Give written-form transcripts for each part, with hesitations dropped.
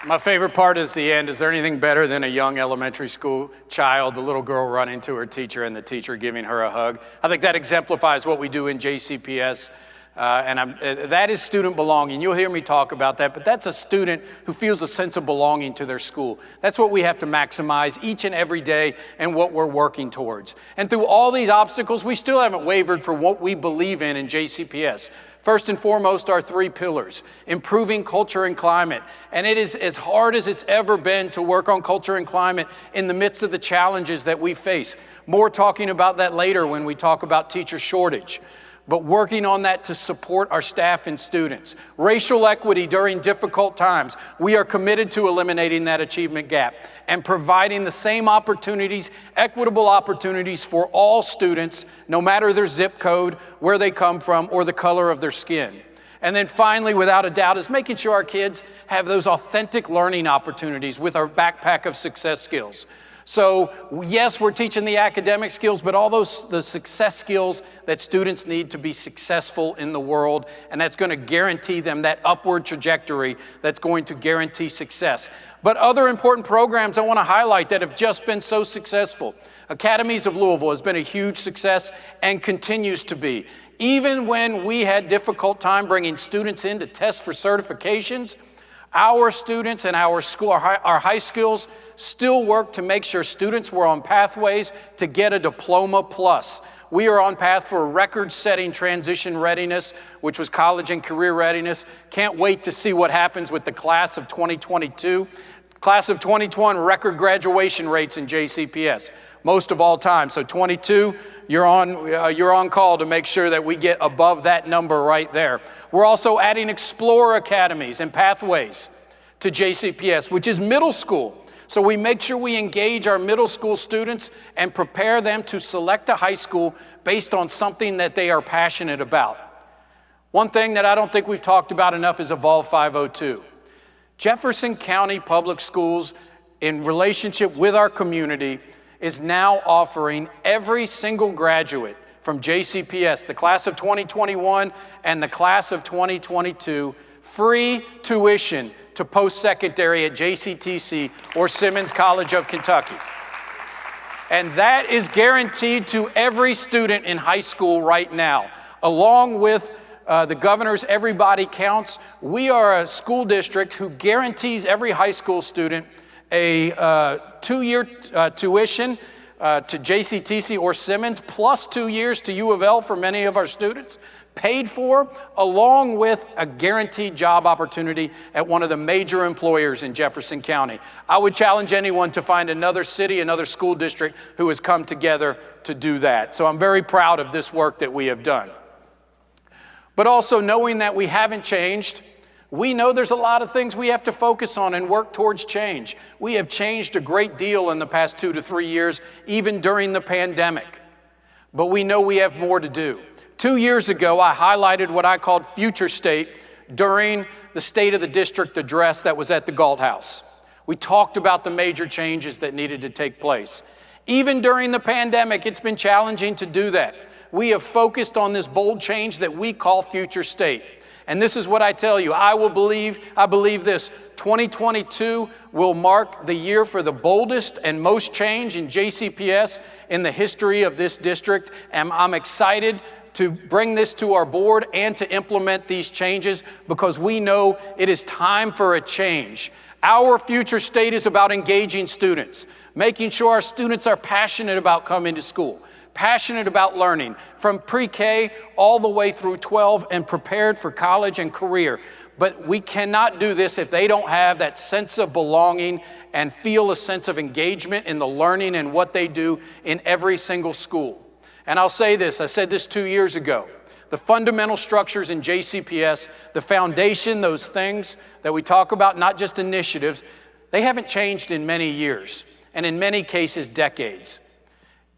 My favorite part is the end. Is there anything better than a young elementary school child, the little girl running to her teacher and the teacher giving her a hug? I think that exemplifies what we do in JCPS. That is student belonging. You'll hear me talk about that, but that's a student who feels a sense of belonging to their school. That's what we have to maximize each and every day and what we're working towards. And through all these obstacles, we still haven't wavered for what we believe in JCPS. First and foremost, our three pillars: improving culture and climate. And it is as hard as it's ever been to work on culture and climate in the midst of the challenges that we face. More talking about that later when we talk about teacher shortage. But working on that to support our staff and students. Racial equity during difficult times. We are committed to eliminating that achievement gap and providing the same opportunities, equitable opportunities for all students, no matter their zip code, where they come from, or the color of their skin. And then finally, without a doubt, is making sure our kids have those authentic learning opportunities with our backpack of success skills. So yes, we're teaching the academic skills, but all the success skills that students need to be successful in the world, and that's going to guarantee them that upward trajectory that's going to guarantee success. But other important programs I want to highlight that have just been so successful. Academies of Louisville has been a huge success and continues to be. Even when we had difficult time bringing students in to test for certifications, our students and our high schools still work to make sure students were on pathways to get a diploma plus. We are on path for record-setting transition readiness, which was college and career readiness. Can't wait to see what happens with the class of 2022. Class of 2021, record graduation rates in JCPS, most of all time. So 22, you're on call to make sure that we get above that number right there. We're also adding Explorer Academies and Pathways to JCPS, which is middle school. So we make sure we engage our middle school students and prepare them to select a high school based on something that they are passionate about. One thing that I don't think we've talked about enough is Evolve 502. Jefferson County Public Schools, in relationship with our community, is now offering every single graduate from JCPS, the class of 2021 and the class of 2022, free tuition to post-secondary at JCTC or Simmons College of Kentucky. And that is guaranteed to every student in high school right now, along with the governor's Everybody Counts. We are a school district who guarantees every high school student a 2-year tuition to JCTC or Simmons, plus 2 years to U of L for many of our students, paid for, along with a guaranteed job opportunity at one of the major employers in Jefferson County. I would challenge anyone to find another city, another school district who has come together to do that. So I'm very proud of this work that we have done. But also knowing that we haven't changed, we know there's a lot of things we have to focus on and work towards change. We have changed a great deal in the past 2 to 3 years, even during the pandemic. But we know we have more to do. 2 years ago, I highlighted what I called Future State during the State of the District address that was at the Galt House. We talked about the major changes that needed to take place. Even during the pandemic, it's been challenging to do that. We have focused on this bold change that we call Future State. And this is what I tell you, I believe this: 2022 will mark the year for the boldest and most change in JCPS in the history of this district. And I'm excited to bring this to our board and to implement these changes because we know it is time for a change. Our Future State is about engaging students, making sure our students are passionate about coming to school, passionate about learning from pre-K all the way through 12 and prepared for college and career. But we cannot do this if they don't have that sense of belonging and feel a sense of engagement in the learning and what they do in every single school. And I'll say this, I said this 2 years ago, the fundamental structures in JCPS, the foundation, those things that we talk about, not just initiatives, they haven't changed in many years, and in many cases, decades.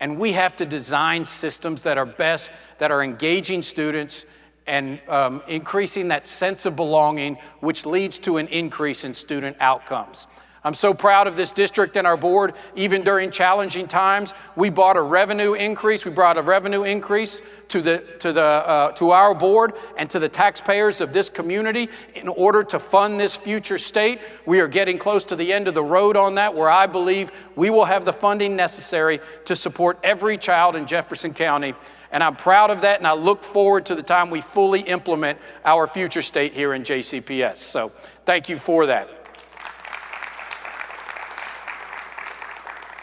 And we have to design systems that are best, that are engaging students and increasing that sense of belonging, which leads to an increase in student outcomes. I'm so proud of this district and our board. Even during challenging times, we brought a revenue increase. We brought a revenue increase to our board and to the taxpayers of this community in order to fund this future state. We are getting close to the end of the road on that, where I believe we will have the funding necessary to support every child in Jefferson County. And I'm proud of that, and I look forward to the time we fully implement our future state here in JCPS. So thank you for that.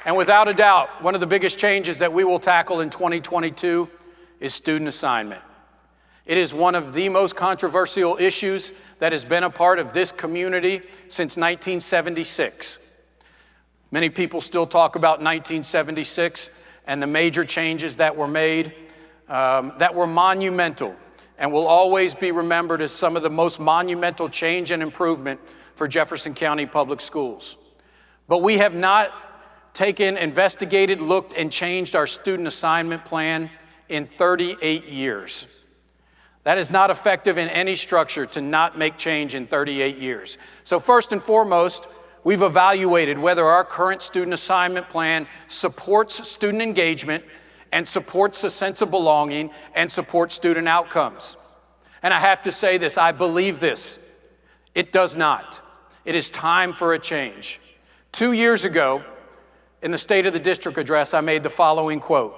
And without a doubt, one of the biggest changes that we will tackle in 2022 is student assignment. It is one of the most controversial issues that has been a part of this community since 1976. Many people still talk about 1976 and the major changes that were made that were monumental and will always be remembered as some of the most monumental change and improvement for Jefferson County Public Schools. But we have not taken, investigated, looked, and changed our student assignment plan in 38 years. That is not effective in any structure to not make change in 38 years. So first and foremost, we've evaluated whether our current student assignment plan supports student engagement and supports a sense of belonging and supports student outcomes. And I have to say this, I believe this. It does not. It is time for a change. 2 years ago, in the State of the District address, I made the following quote: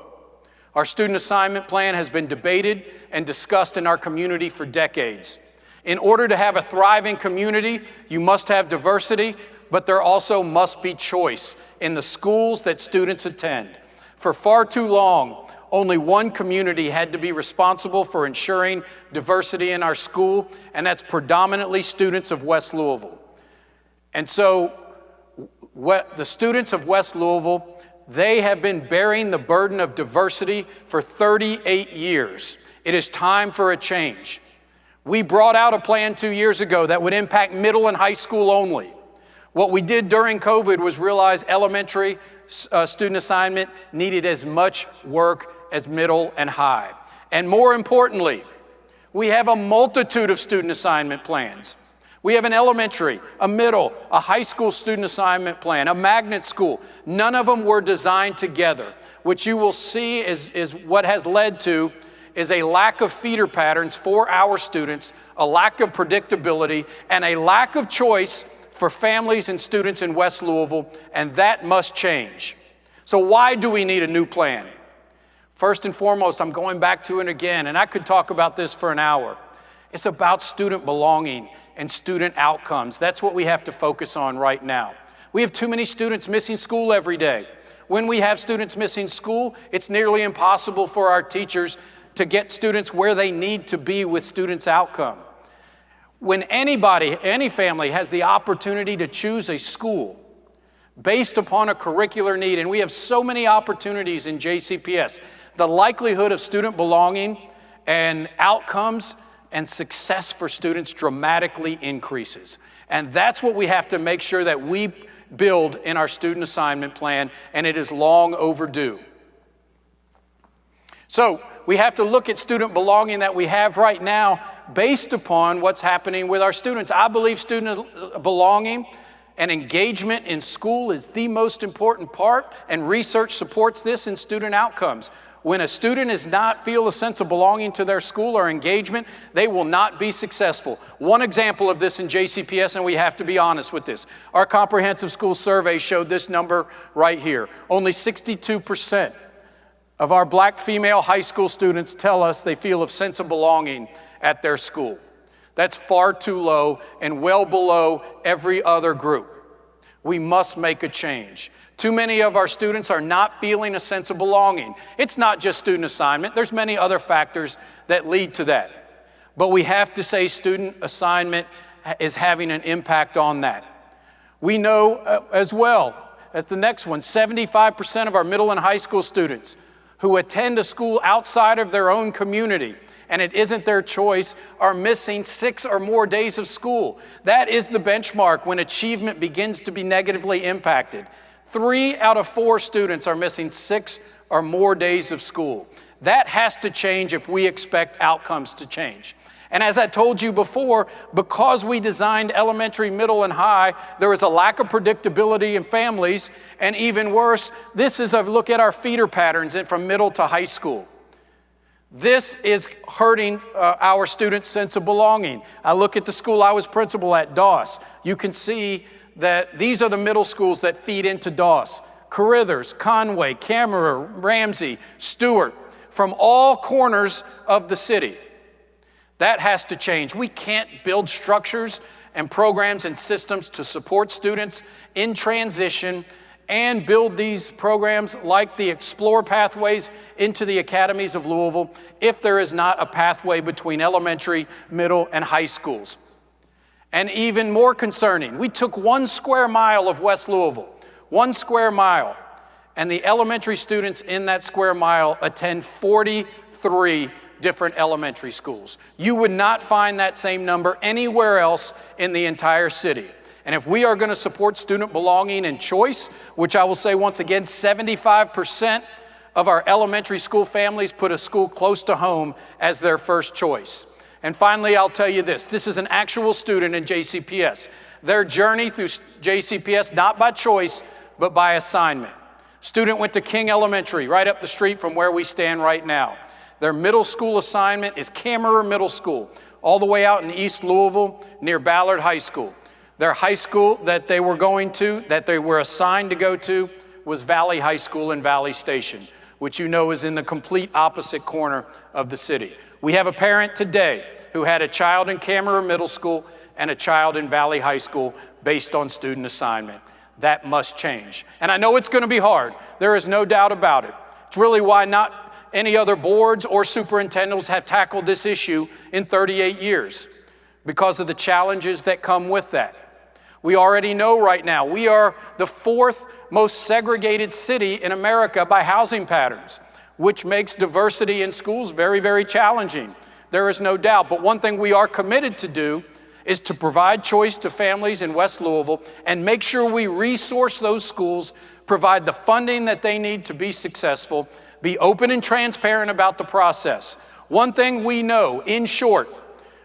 "Our student assignment plan has been debated and discussed in our community for decades. In order to have a thriving community, you must have diversity, but there also must be choice in the schools that students attend. For far too long, only one community had to be responsible for ensuring diversity in our school, and that's predominantly students of West Louisville." And so, the students of West Louisville, they have been bearing the burden of diversity for 38 years. It is time for a change. We brought out a plan 2 years ago that would impact middle and high school only. What we did during COVID was realize elementary student assignment needed as much work as middle and high. And more importantly, we have a multitude of student assignment plans. We have an elementary, a middle, a high school student assignment plan, a magnet school. None of them were designed together. What you will see is what has led to is a lack of feeder patterns for our students, a lack of predictability, and a lack of choice for families and students in West Louisville, and that must change. So why do we need a new plan? First and foremost, I'm going back to it again, and I could talk about this for an hour. It's about student belonging and student outcomes. That's what we have to focus on right now. We have too many students missing school every day. When we have students missing school, it's nearly impossible for our teachers to get students where they need to be with students' outcome. When any family has the opportunity to choose a school based upon a curricular need, and we have so many opportunities in JCPS, the likelihood of student belonging and outcomes and success for students dramatically increases. And that's what we have to make sure that we build in our student assignment plan, and it is long overdue. So we have to look at student belonging that we have right now based upon what's happening with our students. I believe student belonging and engagement in school is the most important part, and research supports this in student outcomes. When a student does not feel a sense of belonging to their school or engagement, they will not be successful. One example of this in JCPS, and we have to be honest with this, our comprehensive school survey showed this number right here. Only 62% of our black female high school students tell us they feel a sense of belonging at their school. That's far too low and well below every other group. We must make a change. Too many of our students are not feeling a sense of belonging. It's not just student assignment. There's many other factors that lead to that. But we have to say student assignment is having an impact on that. We know as well, as the next one, 75% of our middle and high school students who attend a school outside of their own community, and it isn't their choice, are missing 6 or more days of school. That is the benchmark when achievement begins to be negatively impacted. 3 out of 4 students are missing 6 or more days of school. That has to change if we expect outcomes to change. And as I told you before, because we designed elementary, middle, and high, there is a lack of predictability in families, and even worse, this is a look at our feeder patterns from middle to high school. This is hurting our students' sense of belonging. I look at the school I was principal at, Doss. You can see that these are the middle schools that feed into Doss. Carithers, Conway, Cameron, Ramsey, Stewart, from all corners of the city. That has to change. We can't build structures and programs and systems to support students in transition and build these programs like the Explore pathways into the academies of Louisville if there is not a pathway between elementary, middle, and high schools. And even more concerning, we took 1 square mile of West Louisville, 1 square mile, and the elementary students in that square mile attend 43 different elementary schools. You would not find that same number anywhere else in the entire city. And if we are going to support student belonging and choice, which I will say once again, 75% of our elementary school families put a school close to home as their first choice. And finally, I'll tell you this. This is an actual student in JCPS. Their journey through JCPS, not by choice, but by assignment. Student went to King Elementary, right up the street from where we stand right now. Their middle school assignment is Cameron Middle School, all the way out in East Louisville near Ballard High School. Their high school that they were assigned to go to, was Valley High School in Valley Station, which you know is in the complete opposite corner of the city. We have a parent today who had a child in Cameron Middle School and a child in Valley High School based on student assignment. That must change. And I know it's going to be hard. There is no doubt about it. It's really why not any other boards or superintendents have tackled this issue in 38 years, because of the challenges that come with that. We already know right now we are the 4th most segregated city in America by housing patterns, which makes diversity in schools very, very challenging. There is no doubt. But one thing we are committed to do is to provide choice to families in West Louisville and make sure we resource those schools, provide the funding that they need to be successful, be open and transparent about the process. One thing we know, in short,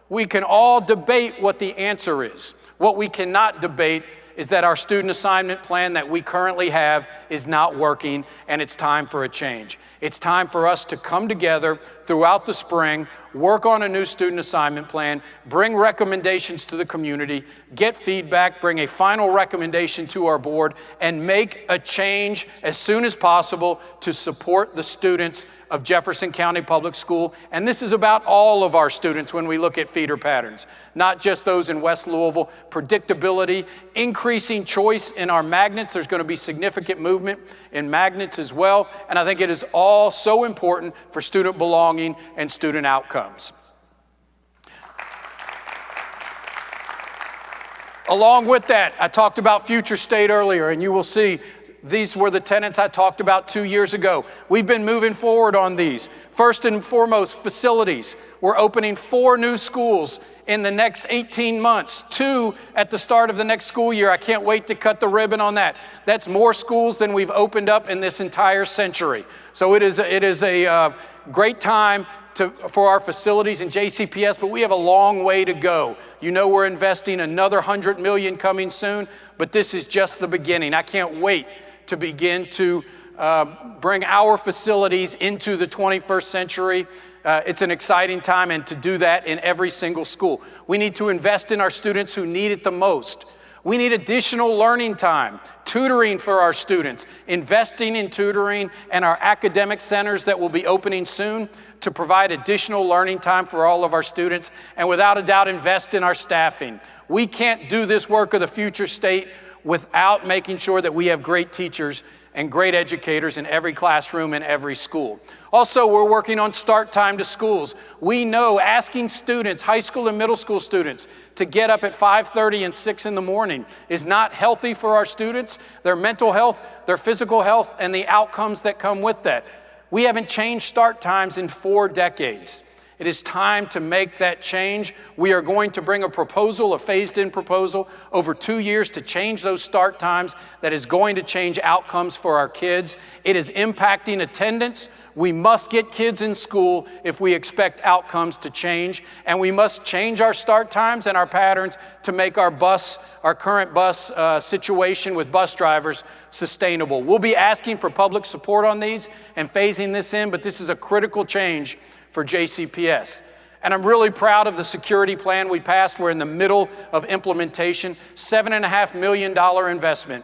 we can all debate what the answer is. What we cannot debate is that our student assignment plan that we currently have is not working, and it's time for a change. It's time for us to come together throughout the spring, work on a new student assignment plan, bring recommendations to the community, get feedback, bring a final recommendation to our board, and make a change as soon as possible to support the students of Jefferson County Public School. And this is about all of our students when we look at feeder patterns, not just those in West Louisville. Predictability, increasing choice in our magnets. There's going to be significant movement in magnets as well. And I think it is all so important for student belonging and student outcomes. Along with that, I talked about Future State earlier, and you will see these were the tenets I talked about 2 years ago. We've been moving forward on these. First and foremost, facilities. We're opening 4 new schools in the next 18 months, 2 at the start of the next school year. I can't wait to cut the ribbon on that. That's more schools than we've opened up in this entire century. So it is a great time for our facilities in JCPS, but we have a long way to go. You know we're investing another $100 million coming soon, but this is just the beginning. I can't wait to begin to bring our facilities into the 21st century. It's an exciting time, and to do that in every single school. We need to invest in our students who need it the most. We need additional learning time, tutoring for our students, investing in tutoring and our academic centers that will be opening soon to provide additional learning time for all of our students, and without a doubt, invest in our staffing. We can't do this work of the future state without making sure that we have great teachers and great educators in every classroom and every school. Also, we're working on start time to schools. We know asking students, high school and middle school students, to get up at 5:30 and 6 in the morning is not healthy for our students, their mental health, their physical health, and the outcomes that come with that. We haven't changed start times in 4 decades. It is time to make that change. We are going to bring a proposal, a phased-in proposal, over 2 years to change those start times that is going to change outcomes for our kids. It is impacting attendance. We must get kids in school if we expect outcomes to change, and we must change our start times and our patterns to make our current bus situation with bus drivers sustainable. We'll be asking for public support on these and phasing this in, but this is a critical change for JCPS. And I'm really proud of the security plan we passed. We're in the middle of implementation, $7.5 million investment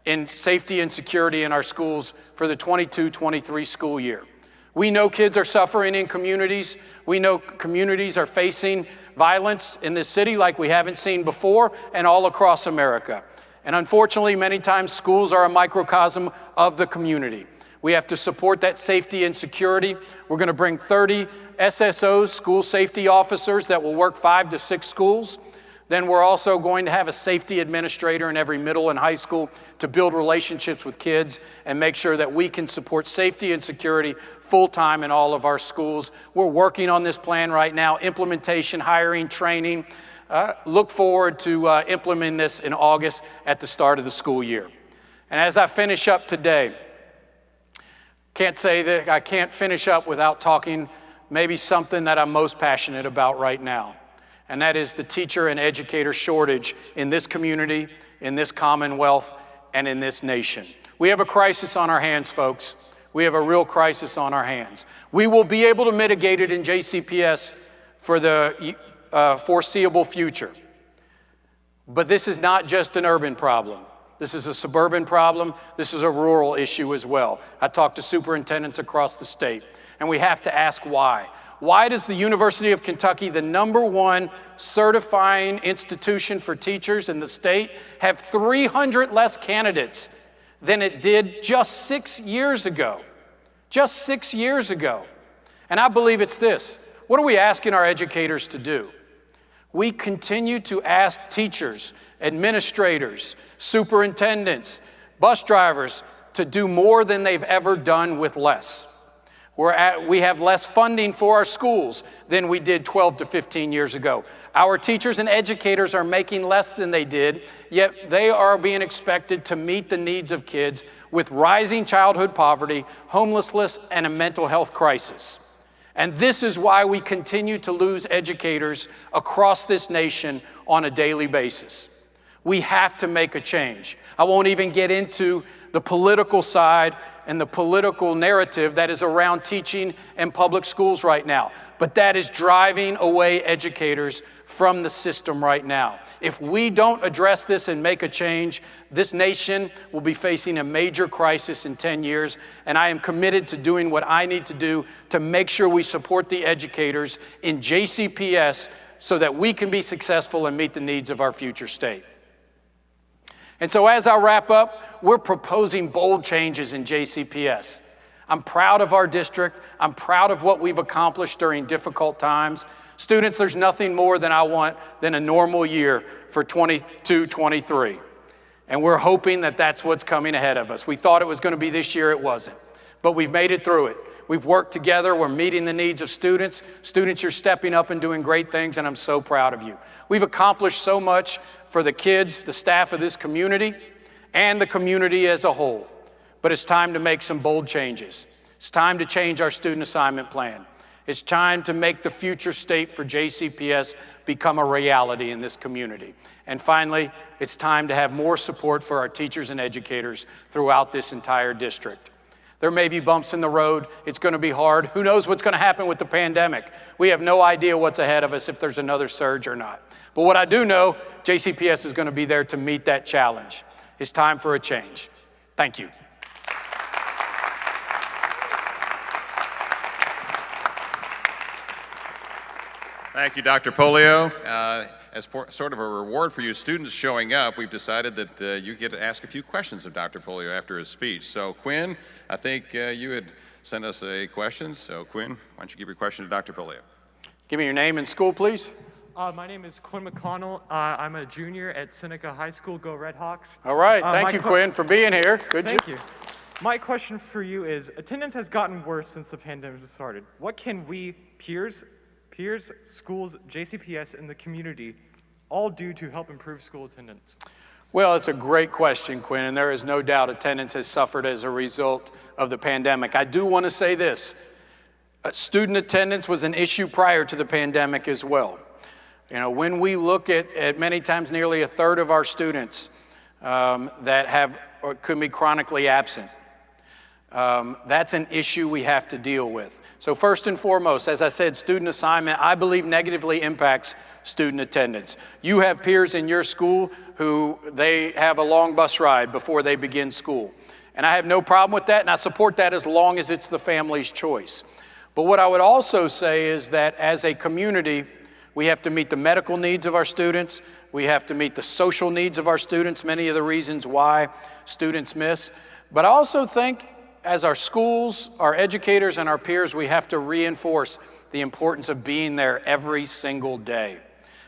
in safety and security in our schools for the 22-23 school year. We know kids are suffering in communities. We know communities are facing violence in this city like we haven't seen before and all across America. And unfortunately, many times schools are a microcosm of the community. We have to support that safety and security. We're going to bring 30 SSOs, school safety officers, that will work 5 to 6 schools. Then we're also going to have a safety administrator in every middle and high school to build relationships with kids and make sure that we can support safety and security full-time in all of our schools. We're working on this plan right now, implementation, hiring, training. Look forward to implementing this in August at the start of the school year. And as I finish up today, can't say that I can't finish up without talking maybe something that I'm most passionate about right now, and that is the teacher and educator shortage in this community, in this Commonwealth, and in this nation. We have a crisis on our hands, folks. We have a real crisis on our hands. We will be able to mitigate it in JCPS for the foreseeable future. But this is not just an urban problem. This is a suburban problem. This is a rural issue as well. I talked to superintendents across the state, and we have to ask why. Why does the University of Kentucky, the #1 certifying institution for teachers in the state, have 300 less candidates than it did just 6 years ago? Just 6 years ago. And I believe it's this. What are we asking our educators to do? We continue to ask teachers, administrators, superintendents, bus drivers to do more than they've ever done with less. We have less funding for our schools than we did 12 to 15 years ago. Our teachers and educators are making less than they did, yet they are being expected to meet the needs of kids with rising childhood poverty, homelessness, and a mental health crisis. And this is why we continue to lose educators across this nation on a daily basis. We have to make a change. I won't even get into the political side and the political narrative that is around teaching in public schools right now. But that is driving away educators from the system right now. If we don't address this and make a change, this nation will be facing a major crisis in 10 years, and I am committed to doing what I need to do to make sure we support the educators in JCPS so that we can be successful and meet the needs of our future state. And so as I wrap up, we're proposing bold changes in JCPS. I'm proud of our district. I'm proud of what we've accomplished during difficult times. Students, there's nothing more than I want than a normal year for 22-23. And we're hoping that that's what's coming ahead of us. We thought it was going to be this year, it wasn't. But we've made it through it. We've worked together, we're meeting the needs of students. Students, you're stepping up and doing great things, and I'm so proud of you. We've accomplished so much for the kids, the staff of this community, and the community as a whole. But it's time to make some bold changes. It's time to change our student assignment plan. It's time to make the future state for JCPS become a reality in this community. And finally, it's time to have more support for our teachers and educators throughout this entire district. There may be bumps in the road. It's going to be hard. Who knows what's going to happen with the pandemic? We have no idea what's ahead of us if there's another surge or not. But what I do know, JCPS is going to be there to meet that challenge. It's time for a change. Thank you. Thank you, Dr. Pollio. As sort of a reward for you students showing up, we've decided that you get to ask a few questions of Dr. Pollio after his speech. So Quinn, I think you had sent us a question. So Quinn, why don't you give your question to Dr. Pollio? Give me your name and school, please. My name is Quinn McConnell. I'm a junior at Seneca High School. Go Redhawks. All right. Thank you, Quinn, for being here. Good job. Thank you. My question for you is, attendance has gotten worse since the pandemic started. What can we, peers, peers, schools, JCPS, and the community all do to help improve school attendance? Well, it's a great question, Quinn, and there is no doubt attendance has suffered as a result of the pandemic. I do want to say this. Student attendance was an issue prior to the pandemic as well. You know, when we look at many times nearly a third of our students that have or could be chronically absent, that's an issue we have to deal with. So first and foremost, as I said, student assignment, I believe negatively impacts student attendance. You have peers in your school who they have a long bus ride before they begin school. And I have no problem with that, and I support that as long as it's the family's choice. But what I would also say is that as a community, we have to meet the medical needs of our students. We have to meet the social needs of our students, many of the reasons why students miss. But I also think as our schools, our educators, and our peers, we have to reinforce the importance of being there every single day.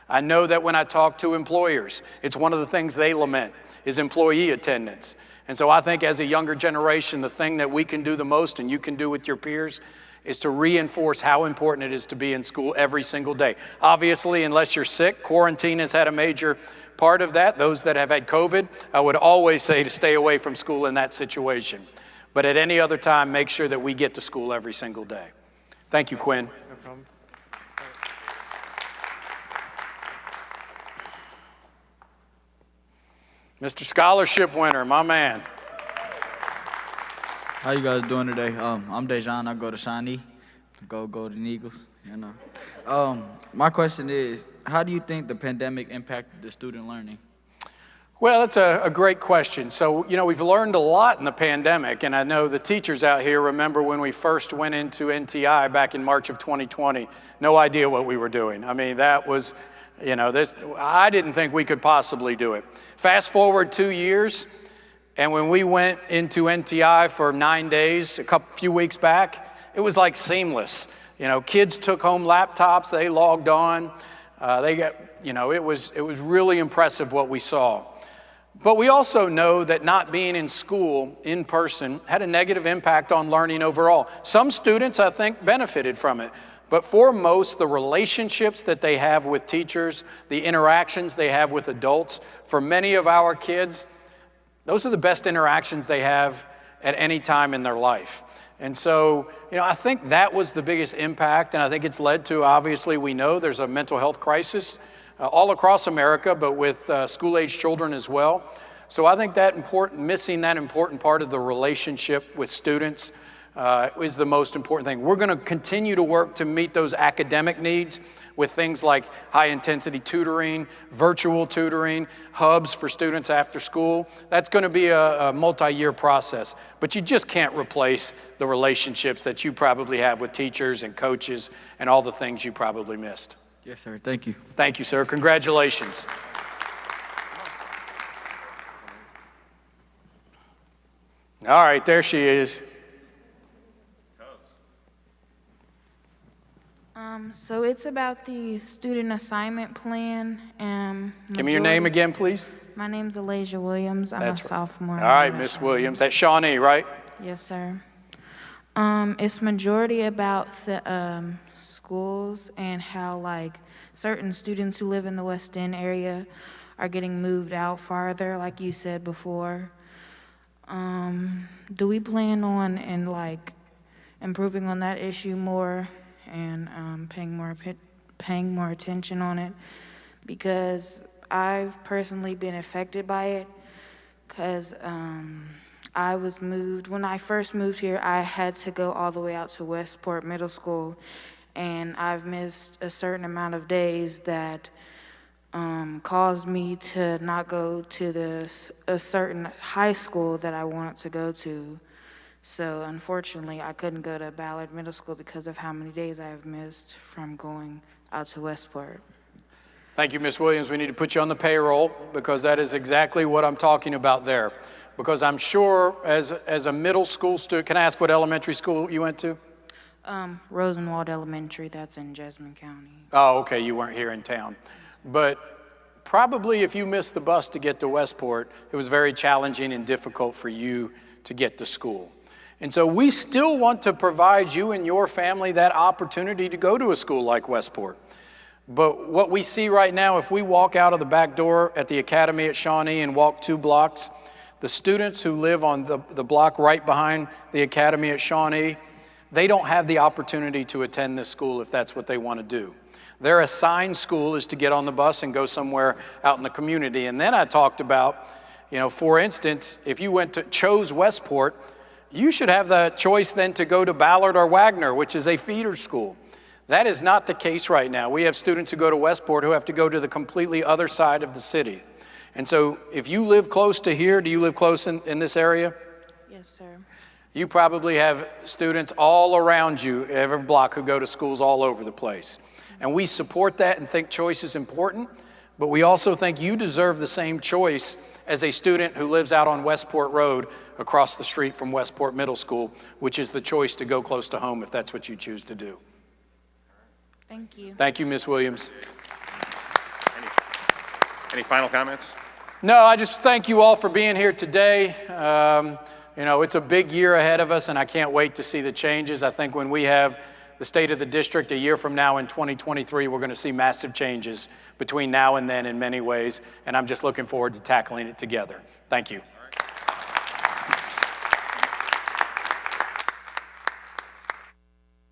I know that when I talk to employers, it's one of the things they lament is employee attendance. And so I think as a younger generation, the thing that we can do the most and you can do with your peers is to reinforce how important it is to be in school every single day. Obviously, unless you're sick, quarantine has had a major part of that. Those that have had COVID, I would always say to stay away from school in that situation. But at any other time, make sure that we get to school every single day. Thank you, Quinn. No problem. Mr. Scholarship winner, my man. How you guys doing today? I'm Dejan. I go to Shawnee. Go Golden Eagles, you know. My question is, how do you think the pandemic impacted the student learning? Well, that's a great question. So, you know, we've learned a lot in the pandemic, and I know the teachers out here remember when we first went into NTI back in March of 2020, no idea what we were doing. I mean, that was, you know, I didn't think we could possibly do it. Fast forward 2 years, and when we went into NTI for 9 days, few weeks back, it was like seamless. You know, kids took home laptops, they logged on, it was really impressive what we saw. But we also know that not being in school in person had a negative impact on learning overall. Some students, I think, benefited from it. But for most, the relationships that they have with teachers, the interactions they have with adults, for many of our kids, those are the best interactions they have at any time in their life. And so, you know, I think that was the biggest impact, and I think it's led to, obviously, we know there's a mental health crisis all across America, but with school-age children as well. So I think missing that important part of the relationship with students is the most important thing. We're going to continue to work to meet those academic needs with things like high-intensity tutoring, virtual tutoring, hubs for students after school. That's going to be a multi-year process, but you just can't replace the relationships that you probably have with teachers and coaches and all the things you probably missed. Yes, sir. Thank you. Thank you, sir. Congratulations. All right, there she is. So it's about the student assignment plan. Give me your name again, please. My name's Alasia Williams. I'm That's a right. sophomore. All right, Miss Williams. At Shawnee, right? Yes, sir. It's majority about the schools and how like certain students who live in the West End area are getting moved out farther, like you said before. Do we plan on improving on that issue more and paying more attention on it? Because I've personally been affected by it. Because I was moved when I first moved here. I had to go all the way out to Westport Middle School, and I've missed a certain amount of days that caused me to not go to a certain high school that I wanted to go to. So unfortunately, I couldn't go to Ballard Middle School because of how many days I have missed from going out to Westport. Thank you, Ms. Williams. We need to put you on the payroll because that is exactly what I'm talking about there. Because I'm sure as a middle school student, can I ask what elementary school you went to? Rosenwald Elementary, that's in Jessamine County. Oh, okay, you weren't here in town. But probably if you missed the bus to get to Westport, it was very challenging and difficult for you to get to school. And so we still want to provide you and your family that opportunity to go to a school like Westport. But what we see right now, if we walk out of the back door at the academy at Shawnee and walk 2 blocks, the students who live on the block right behind the academy at Shawnee, they don't have the opportunity to attend this school if that's what they want to do. Their assigned school is to get on the bus and go somewhere out in the community. And then I talked about, for instance, if you chose Westport, you should have the choice then to go to Ballard or Wagner, which is a feeder school. That is not the case right now. We have students who go to Westport who have to go to the completely other side of the city. And so if you live close to here, do you live close in this area? Yes, sir. You probably have students all around you, every block, who go to schools all over the place. And we support that and think choice is important, but we also think you deserve the same choice as a student who lives out on Westport Road across the street from Westport Middle School, which is the choice to go close to home if that's what you choose to do. Thank you. Thank you, Ms. Williams. Any final comments? No, I just thank you all for being here today. It's a big year ahead of us, and I can't wait to see the changes. I think when we have the state of the district a year from now in 2023, we're going to see massive changes between now and then in many ways, and I'm just looking forward to tackling it together. Thank you.